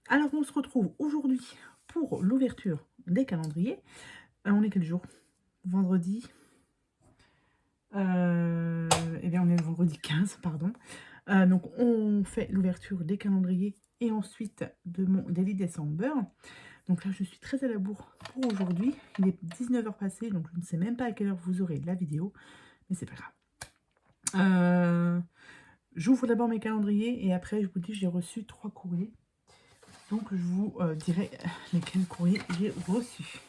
Alors, on se retrouve aujourd'hui pour l'ouverture des calendriers. On est quel jour? Vendredi. Eh bien, on est le vendredi 15, pardon. Donc, on fait l'ouverture des calendriers et ensuite de mon Daily December. Donc là, je suis très à la bourre pour aujourd'hui. Il est 19 heures passées, donc je ne sais même pas à quelle heure vous aurez la vidéo, mais c'est pas grave. J'ouvre d'abord mes calendriers et après, je vous dis, j'ai reçu 3 courriers. Donc, je vous dirai lesquels courriers j'ai reçus.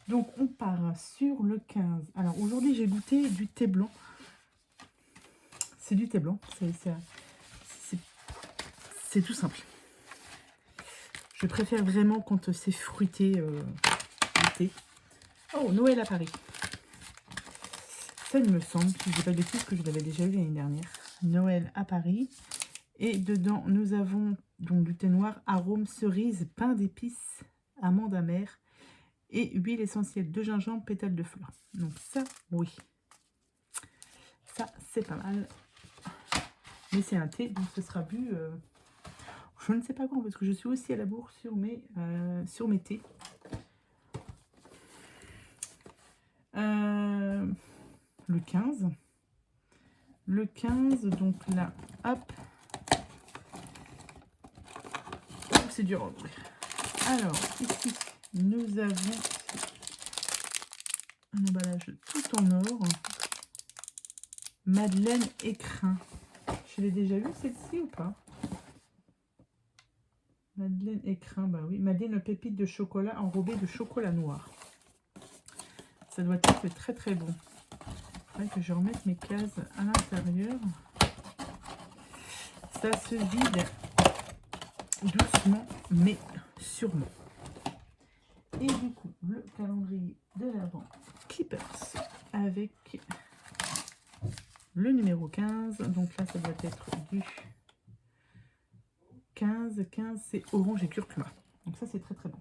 Donc, on part sur le 15. Alors, aujourd'hui, j'ai goûté du thé blanc. C'est du thé blanc. C'est tout simple. Je préfère vraiment quand c'est fruité, le thé. Oh, Noël à Paris. Ça, il me semble, si je ne dis pas de bêtises, que je l'avais déjà eu l'année dernière. Noël à Paris. Et dedans, nous avons donc du thé noir, arôme cerise, pain d'épices, amande amère et huile essentielle de gingembre, pétales de fleurs. Donc ça, oui. Ça, c'est pas mal. Mais c'est un thé, donc ce sera bu, je ne sais pas quand, parce que je suis aussi à la bourre sur mes thés. Le 15. Le 15, donc là, hop. Oh, c'est dur à ouvrir. Alors, ici, nous avons un emballage tout en or. Madeleine écrin. Je l'ai déjà vue celle-ci ou pas? Madeleine écrin, bah oui. Madeleine pépite de chocolat enrobée de chocolat noir. Ça doit être très très bon. Il faudrait que je remette mes cases à l'intérieur. Ça se vide doucement mais sûrement. Et du coup, le calendrier de l'Avent Clippers avec le numéro 15. Donc là, ça doit être du 15. 15, c'est orange et curcuma. Donc ça, c'est très très bon.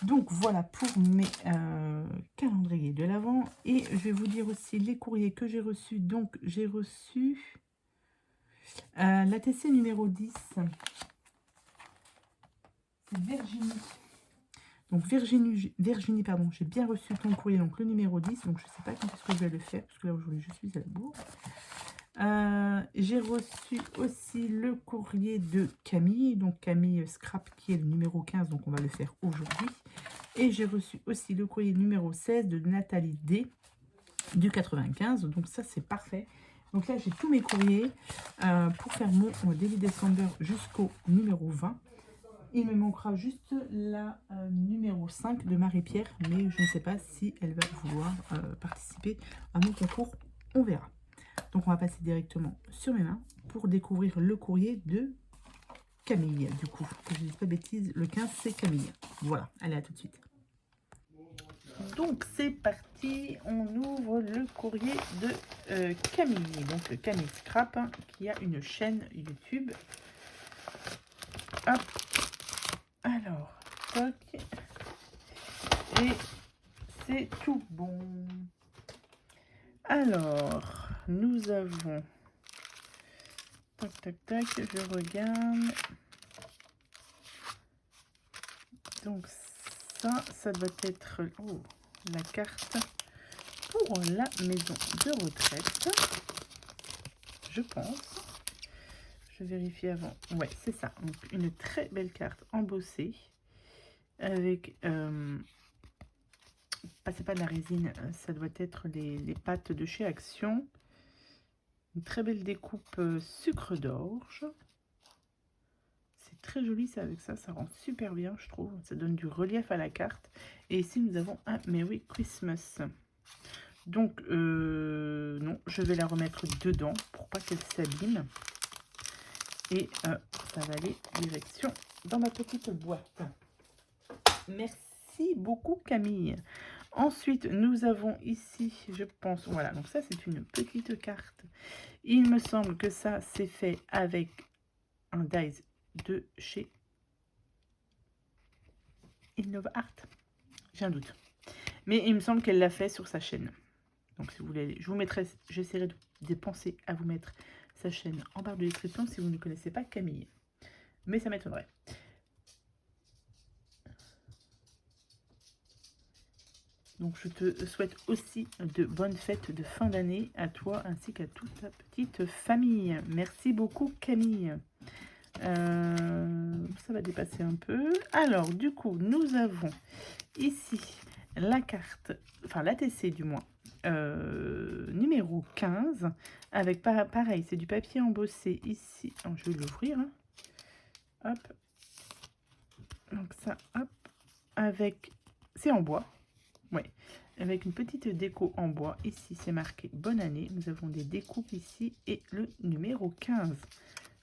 Donc voilà pour mes calendriers de l'Avent. Et je vais vous dire aussi les courriers que j'ai reçus. Donc j'ai reçu l'ATC numéro 10. C'est Virginie. Donc Virginie, pardon, j'ai bien reçu ton courrier, donc le numéro 10. Donc je ne sais pas quand est-ce que je vais le faire, parce que là aujourd'hui je suis à la bourre. J'ai reçu aussi le courrier de Camille, donc Camille Scrap qui est le numéro 15, donc on va le faire aujourd'hui. Et j'ai reçu aussi le courrier numéro 16 de Nathalie D du 95, donc ça c'est parfait. Donc là j'ai tous mes courriers pour faire mon Daily December jusqu'au numéro 20. Il me manquera juste la numéro 5 de Marie-Pierre, mais je ne sais pas si elle va vouloir participer à mon concours, on verra. Donc on va passer directement sur mes mains pour découvrir le courrier de Camille. Du coup, que je ne dis pas de bêtises, le 15 c'est Camille. Voilà, allez à tout de suite. Donc c'est parti, on ouvre le courrier de Camille. Donc Camille Scrap, hein, qui a une chaîne YouTube. Hop. Alors, toc. Et c'est tout bon. Alors, nous avons... Tac, tac, tac, je regarde. Donc ça doit être la carte pour la maison de retraite. Je pense. Je vérifie avant. Ouais, c'est ça. Donc, une très belle carte embossée. Avec... c'est pas de la résine, ça doit être les pâtes de chez Action. Une très belle découpe sucre d'orge. C'est très joli ça, avec ça rend super bien je trouve. Ça donne du relief à la carte. Et ici nous avons un Merry Christmas. Donc non, je vais la remettre dedans pour pas qu'elle s'abîme. Et ça va aller direction dans ma petite boîte. Merci beaucoup Camille. Ensuite, nous avons ici, je pense, voilà, donc ça c'est une petite carte. Il me semble que ça c'est fait avec un dies de chez Innova Art. J'ai un doute. Mais il me semble qu'elle l'a fait sur sa chaîne. Donc si vous voulez, je vous mettrai, j'essaierai de penser à vous mettre sa chaîne en barre de description si vous ne connaissez pas Camille. mais ça m'étonnerait. Donc je te souhaite aussi de bonnes fêtes de fin d'année à toi ainsi qu'à toute ta petite famille. Merci beaucoup Camille. Ça va dépasser un peu. Alors du coup nous avons ici la carte, enfin l'ATC du moins, numéro 15 avec pareil, c'est du papier embossé ici. Alors, je vais l'ouvrir. Hein. Hop. Donc ça, hop. Avec, c'est en bois. Oui, avec une petite déco en bois. Ici, c'est marqué bonne année. Nous avons des découpes ici et le numéro 15.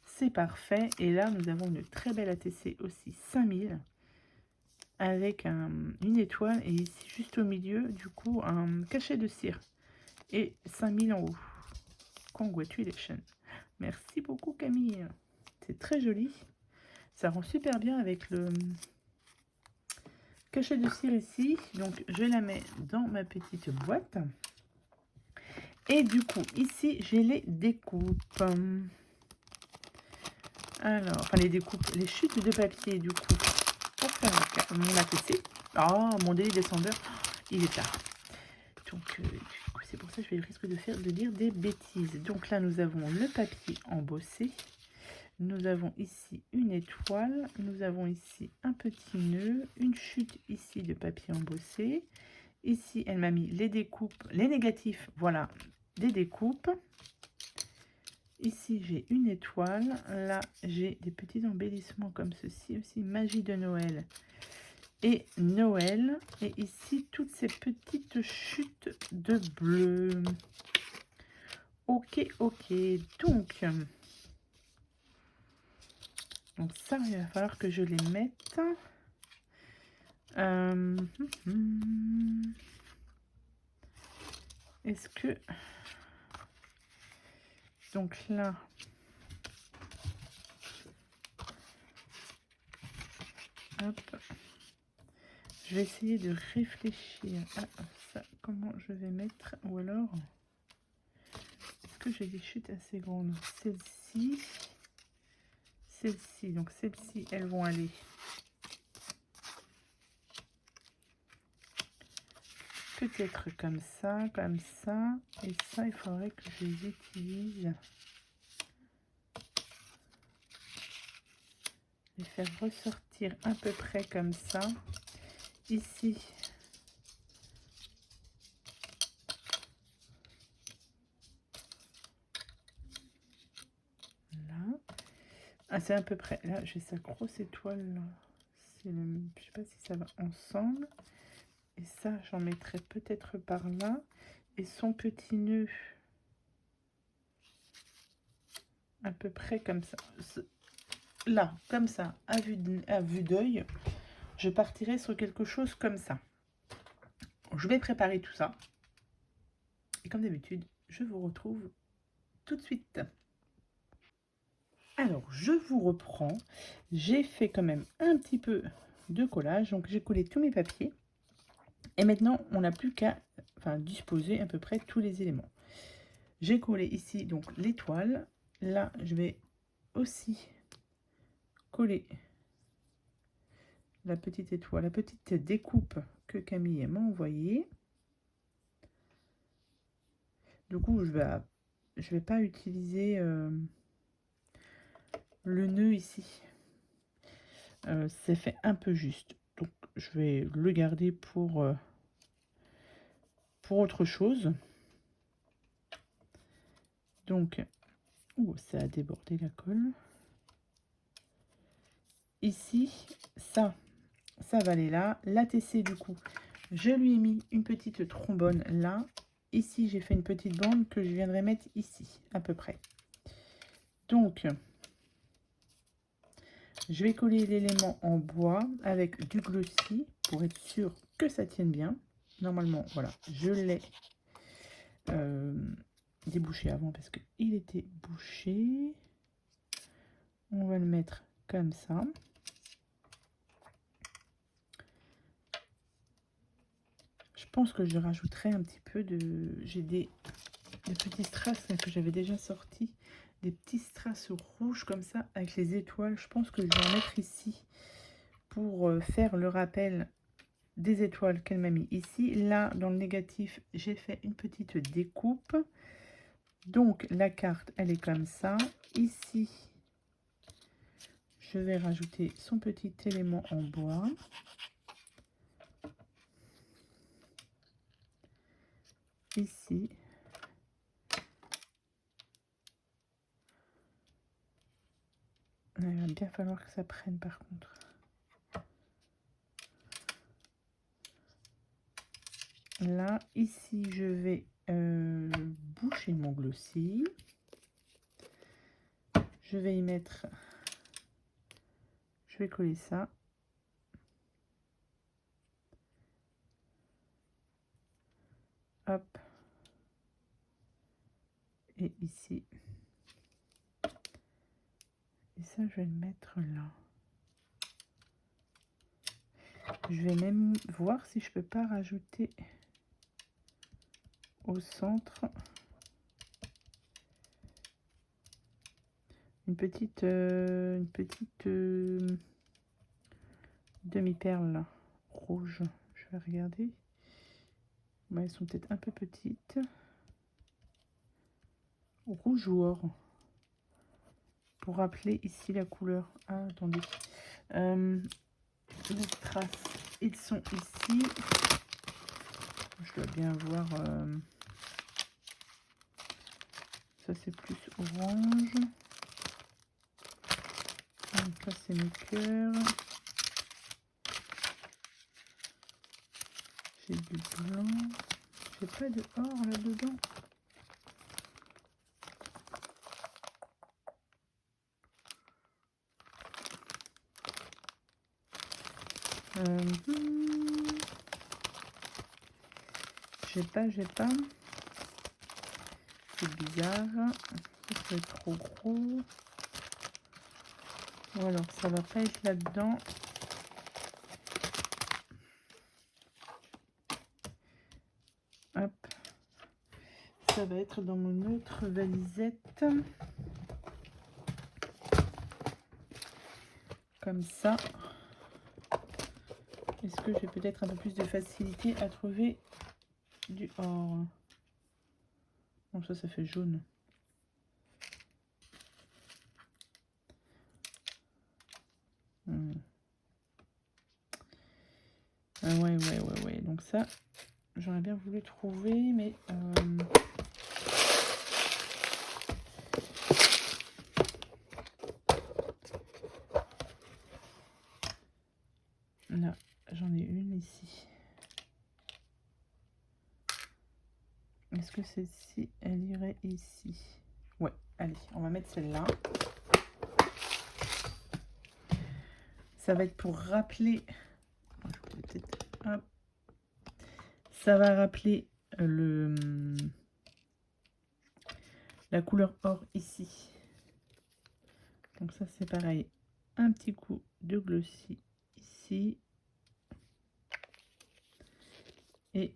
C'est parfait. Et là, nous avons une très belle ATC aussi, 5000. Avec une étoile. Et ici, juste au milieu, du coup, un cachet de cire. Et 5000 en haut. Congratulations. Merci beaucoup, Camille. C'est très joli. Ça rend super bien avec le cachet de cire ici. Donc, je la mets dans ma petite boîte. Et du coup, ici, j'ai les découpes. Alors, enfin les découpes, les chutes de papier, du coup, pour faire mon ATC. Oh, mon Daily December, il est tard. Donc, c'est pour ça que je risque de dire des bêtises. Donc là, nous avons le papier embossé. Nous avons ici une étoile. Nous avons ici un petit nœud. Une chute ici de papier embossé. Ici, elle m'a mis les découpes, les négatifs, voilà, des découpes. Ici, j'ai une étoile. Là, j'ai des petits embellissements comme ceci aussi. Magie de Noël et Noël. Et ici, toutes ces petites chutes de bleu. Ok, ok. Donc ça, il va falloir que je les mette. Est-ce que... Donc là... Hop. Je vais essayer de réfléchir à ça, comment je vais mettre, ou alors, est-ce que j'ai des chutes assez grandes? Celle-ci, celle-ci, donc celles-ci, elles vont aller peut-être comme ça, et ça, il faudrait que je les utilise, les faire ressortir à peu près comme ça, ici. Ah, c'est à peu près. Là, j'ai sa grosse étoile. Je sais pas si ça va ensemble. Et ça, j'en mettrai peut-être par là. Et son petit nœud. À peu près comme ça. Là, comme ça, à vue d'œil, je partirai sur quelque chose comme ça. Je vais préparer tout ça. Et comme d'habitude, je vous retrouve tout de suite. Alors, je vous reprends. J'ai fait quand même un petit peu de collage. Donc, j'ai collé tous mes papiers. Et maintenant, on n'a plus qu'à disposer à peu près tous les éléments. J'ai collé ici donc l'étoile. Là, je vais aussi coller la petite étoile, la petite découpe que Camille m'a envoyée. Du coup, je vais pas utiliser le nœud ici. C'est fait un peu juste. Donc, je vais le garder pour autre chose. Donc, ça a débordé la colle. Ici, ça va aller là. L'ATC, du coup, je lui ai mis une petite trombone là. Ici, j'ai fait une petite bande que je viendrai mettre ici, à peu près. Donc, je vais coller l'élément en bois avec du glossy pour être sûr que ça tienne bien. Normalement, voilà, je l'ai débouché avant parce qu'il était bouché. On va le mettre comme ça. Je pense que je rajouterai un petit peu de... J'ai des petits strass que j'avais déjà sortis des petits strass rouges comme ça avec les étoiles. Je pense que je vais en mettre ici pour faire le rappel des étoiles qu'elle m'a mis ici. Là, dans le négatif, j'ai fait une petite découpe. Donc, la carte, elle est comme ça. Ici, je vais rajouter son petit élément en bois. Ici. Il va bien falloir que ça prenne par contre. Là, ici, je vais boucher mon glossy. Je vais y mettre... Je vais coller ça. Hop. Et ici. Et ça, je vais le mettre là. Je vais même voir si je peux pas rajouter au centre une petite demi-perle rouge. Je vais regarder. Ouais, elles sont peut-être un peu petites. Rouge ou or. Pour rappeler ici la couleur. Ah, attendez. Les traces, ils sont ici. Je dois bien voir. Ça, c'est plus orange. Donc là, c'est mes cœurs. J'ai du blanc. J'ai pas de or là-dedans. J'ai pas. C'est bizarre. Ça peut être trop gros. Ou alors ça va pas être là-dedans. Hop. Ça va être dans mon autre valisette. Comme ça. Est-ce que j'ai peut-être un peu plus de facilité à trouver du or? Non, ça fait jaune. Ouais. Donc ça, j'aurais bien voulu trouver, mais... Là, j'en ai une ici. Est-ce que celle-ci, elle irait ici? Ouais, allez, on va mettre celle-là. Ça va être pour rappeler... Hop. Ça va rappeler la couleur or ici. Donc ça, c'est pareil. Un petit coup de glossy ici. Et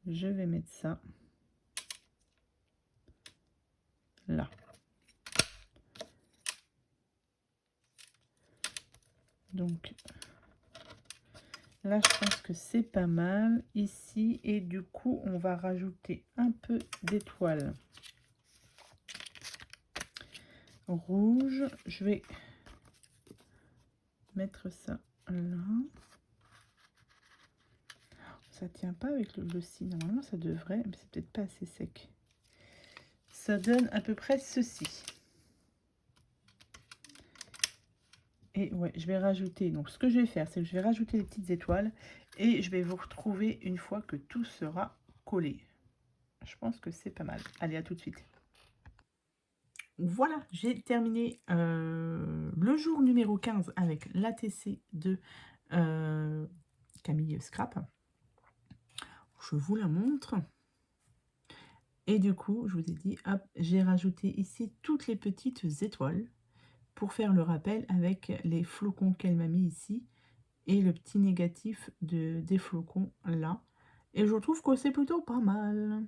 je vais mettre ça là. Donc là, je pense que c'est pas mal ici. Et du coup, on va rajouter un peu d'étoiles rouges. Je vais mettre ça là. Ça tient pas avec le glossy. Normalement, ça devrait, mais c'est peut-être pas assez sec. Ça donne à peu près ceci. Et ouais, je vais rajouter. Donc, ce que je vais faire, c'est que je vais rajouter les petites étoiles et je vais vous retrouver une fois que tout sera collé. Je pense que c'est pas mal. Allez, à tout de suite. Voilà, j'ai terminé le jour numéro 15 avec l'ATC de Camille Scrap. Je vous la montre. Et du coup, je vous ai dit, hop, j'ai rajouté ici toutes les petites étoiles pour faire le rappel avec les flocons qu'elle m'a mis ici et le petit négatif des flocons là. Et je trouve que c'est plutôt pas mal.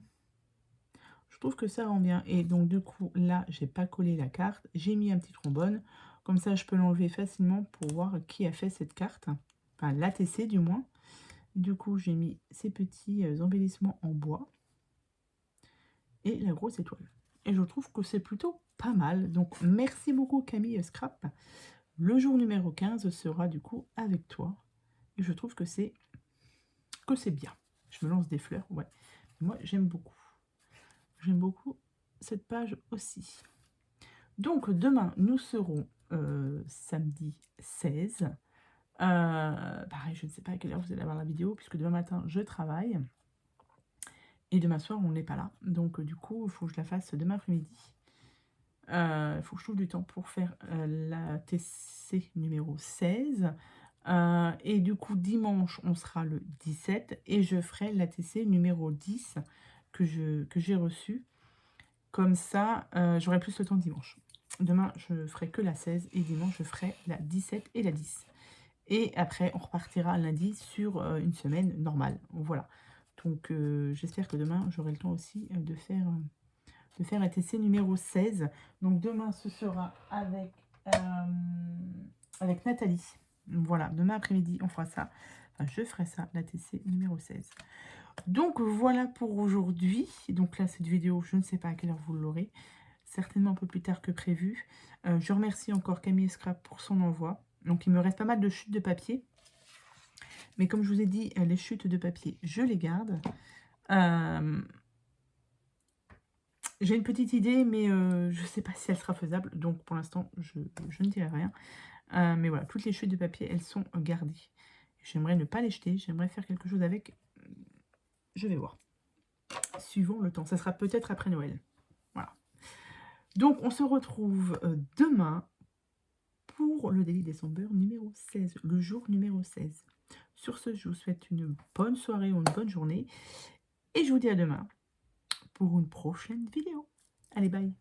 Je trouve que ça rend bien. Et donc, du coup, là, j'ai pas collé la carte. J'ai mis un petit trombone. Comme ça, je peux l'enlever facilement pour voir qui a fait cette carte. Enfin, l'ATC, du moins. Du coup, j'ai mis ces petits embellissements en bois. Et la grosse étoile. Et je trouve que c'est plutôt pas mal. Donc, merci beaucoup, Camille Scrap. Le jour numéro 15 sera, du coup, avec toi. Et je trouve que c'est bien. Je me lance des fleurs, ouais. Moi, j'aime beaucoup. J'aime beaucoup cette page aussi. Donc, demain, nous serons samedi 16. Pareil, je ne sais pas à quelle heure vous allez avoir la vidéo, puisque demain matin, je travaille. Et demain soir, on n'est pas là. Donc, du coup, il faut que je la fasse demain après-midi. Il faut que je trouve du temps pour faire la TC numéro 16. Et du coup, dimanche, on sera le 17. Et je ferai la TC numéro 10 que j'ai reçue. Comme ça, j'aurai plus le temps dimanche. Demain, je ferai que la 16 et dimanche, je ferai la 17 et la 10. Et après, on repartira lundi sur une semaine normale. Voilà. Donc, j'espère que demain, j'aurai le temps aussi de faire la TC numéro 16. Donc, demain, ce sera avec Nathalie. Voilà, demain après-midi, on fera ça. Enfin, je ferai ça, la TC numéro 16. Donc, voilà pour aujourd'hui. Donc là, cette vidéo, je ne sais pas à quelle heure vous l'aurez. Certainement un peu plus tard que prévu. Je remercie encore Camille Scrap pour son envoi. Donc, il me reste pas mal de chutes de papier. Mais comme je vous ai dit, les chutes de papier, je les garde. J'ai une petite idée, mais je ne sais pas si elle sera faisable. Donc, pour l'instant, je ne dirai rien. Mais voilà, toutes les chutes de papier, elles sont gardées. J'aimerais ne pas les jeter. J'aimerais faire quelque chose avec. Je vais voir. Suivant le temps. Ça sera peut-être après Noël. Voilà. Donc, on se retrouve demain pour le Daily December numéro 16, le jour numéro 16. Sur ce, je vous souhaite une bonne soirée ou une bonne journée. Et je vous dis à demain pour une prochaine vidéo. Allez, bye!